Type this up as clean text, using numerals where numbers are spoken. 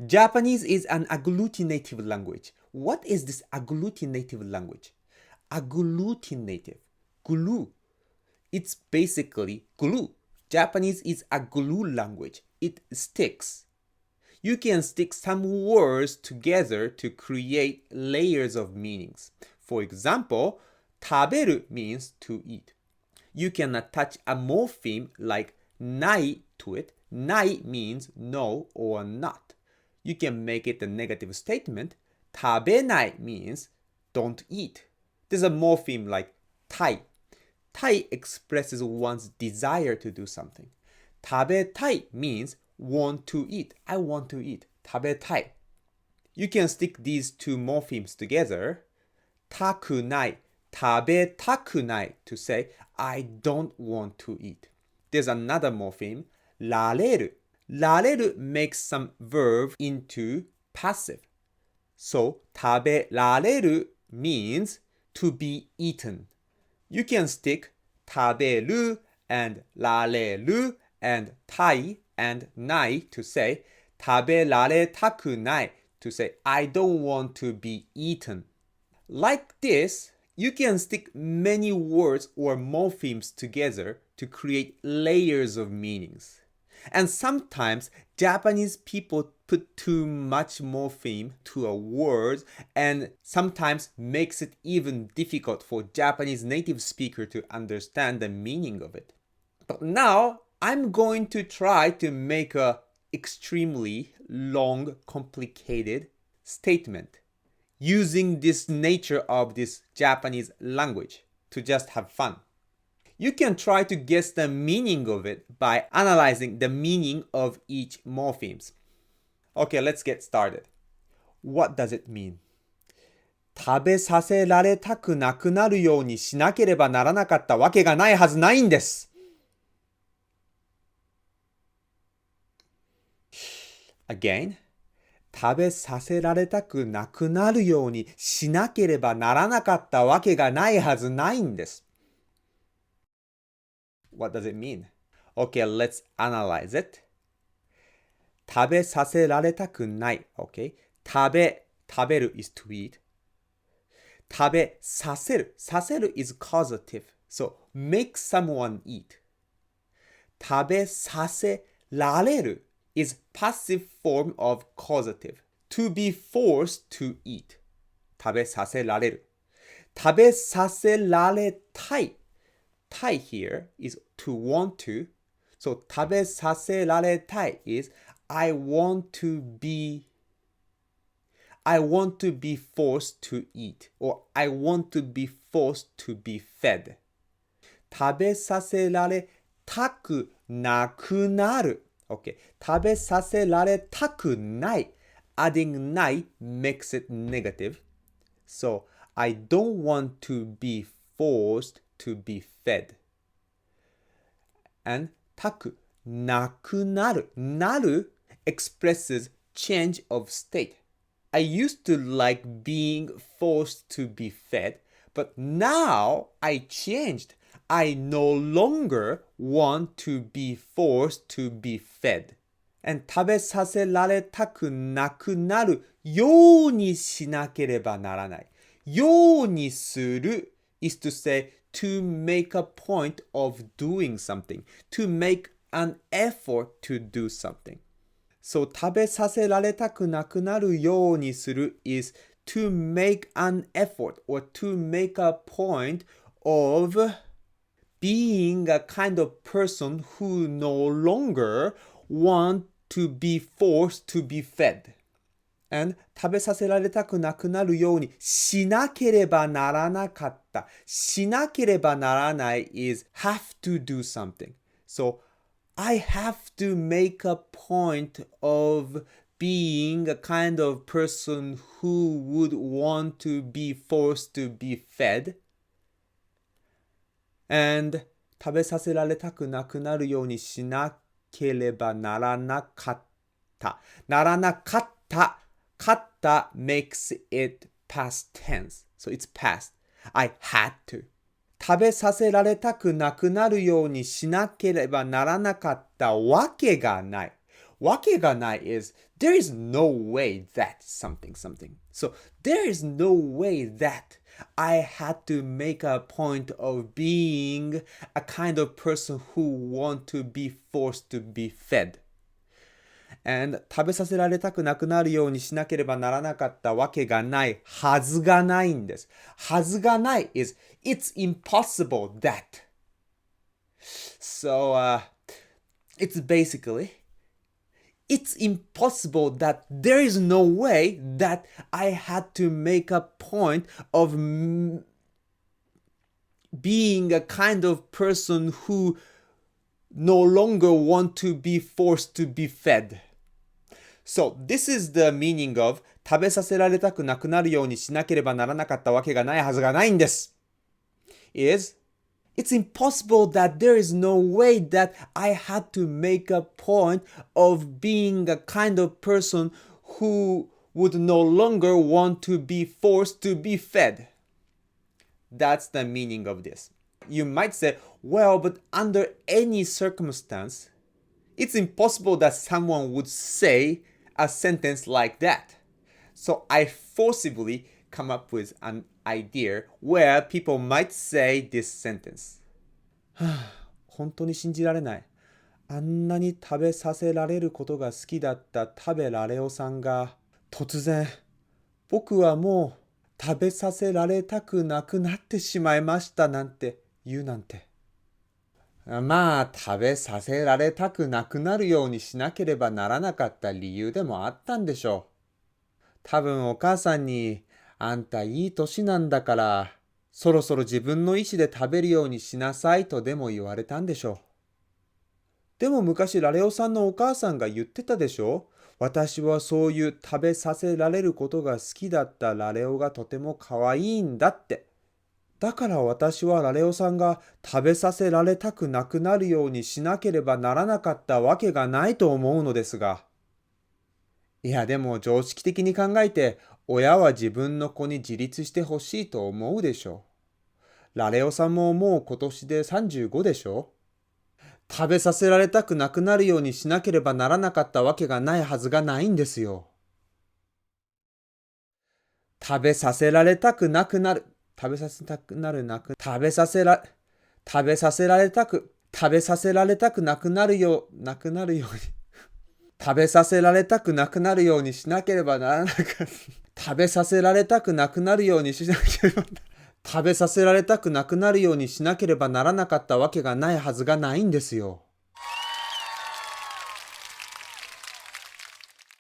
Japanese is an agglutinative language. What is this agglutinative language? Agglutinative. Glue. It's basically glue. Japanese is a glue language. It sticks. You can stick some words together to create layers of meanings. For example, 食べる means to eat. You can attach a morpheme like ない to it. ない means no or not. You can make it a negative statement. 食べない means don't eat. There's a morpheme like たい. たい expresses one's desire to do something. 食べたい means want to eat. I want to eat. 食べたい. You can stick these two morphemes together. たくない、食べたくない to say I don't want to eat. There's another morpheme, られる. られる makes some verb into passive. So 食べられる means to be eaten. You can stick 食べる and られる and たい and ない to say 食べられたくない to say I don't want to be eaten. Like this, you can stick many words or morphemes together to create layers of meanings. And sometimes Japanese people put too much morpheme to a word and sometimes makes it even difficult for Japanese native speaker to understand the meaning of it. But now I'm going to try to make a extremely long, complicated statement using this nature of this Japanese language to just have fun. You can try to guess the meaning of it by analyzing the meaning of each morphemes. Okay, let's get started. What does it mean? 食べさせられたくなくなるようにしなければならなかったわけがないはずないんです。Again, 食べさせられたくなくなるようにしなければならなかったわけがないはずないんです。What does it mean? Okay, let's analyze it. 食べさせられたくない。Okay, 食べる is to eat. 食べさせる is causative. So, make someone eat. 食べさせられる is passive form of causative. To be forced to eat. 食べさせられる。食べさせられたい。たい here is to want to. So 食べさせられたい is I want to be forced to eat or I want to be forced to be fed. 食べさせられたくなくなる。Okay. 食べさせられたくない。Adding ない makes it negative. So, I don't want to be forced to be fed. And たくなくなる。なる expresses change of state. I used to like being forced to be fed, but now I changed. I no longer want to be forced to be fed. And 食べさせられたくなくなるようにしなければならない。ようにする is to say to make a point of doing something, to make an effort to do something. So 食べさせられたくなくなるようにする is to make an effort or to make a point of being a kind of person who no longer want to be forced to be fed. And 食べさせられたくなくなるようにしなければならなかった。しなければならない is have to do something. So, I have to make a point of being a kind of person who would want to be forced to be fed. And 食べさせられたくなくなるようにしなければならなかった。ならなかった。かった makes it past tense. So it's past. I had to. 食べさせられたくなくなるようにしなければならなかったわけがない。わけがない is there is no way that something. So there is no way that I had to make a point of being a kind of person who want to be forced to be fed. And 食べさせられたくなくなるようにしなければならなかったわけがないはずがないんです。はずがない is it's impossible that. So it's basically it's impossible that there is no way that I had to make a point of being a kind of person who no longer want to be forced to be fed. So this is the meaning of 食べさせられたくなくなるようにしなければならなかったわけがないはずがないんです。is It's impossible that there is no way that I had to make a point of being a kind of person who would no longer want to be forced to be fed. That's the meaning of this. You might say, well, but under any circumstance, it's impossible that someone would say a sentence like that. So I forcibly come up with an idea where people might say this sentence. 本当に信じられない。あんなに食べさせられることが好きだった食べられおさんが突然僕はもう食べさせられたくなくなってしまいましたなんて言うなんて。まあ食べさせられたくなくなるようにしなければならなかった理由でもあったんでしょう。多分お母さんにあんたいい年なんだからそろそろ自分の意思で食べるようにしなさいとでも言われたんでしょう。でも昔ラレオさんのお母さんが言ってたでしょ。私はそういう食べさせられることが好きだったラレオがとても可愛いんだって。だから私はラレオさんが食べさせられたくなくなるようにしなければならなかったわけがないと思うのですが。いやでも常識的に考えて親は自分の子に自立してほしいと思うでしょう。ラレオさんももう今年で35でしょ。食べさせられたくなくなるようにしなければならなかったわけがないはずがないんですよ。食べさせられたくなくなる。食べさせたくなるなく。食べさせられたくなくなるように。食べさせられたくなくなるようにしなければならなかった。食べさせられたくなくなるようにしなければ食べさせられたくなくなるようにしなければならなかったわけがないはずがないんですよ。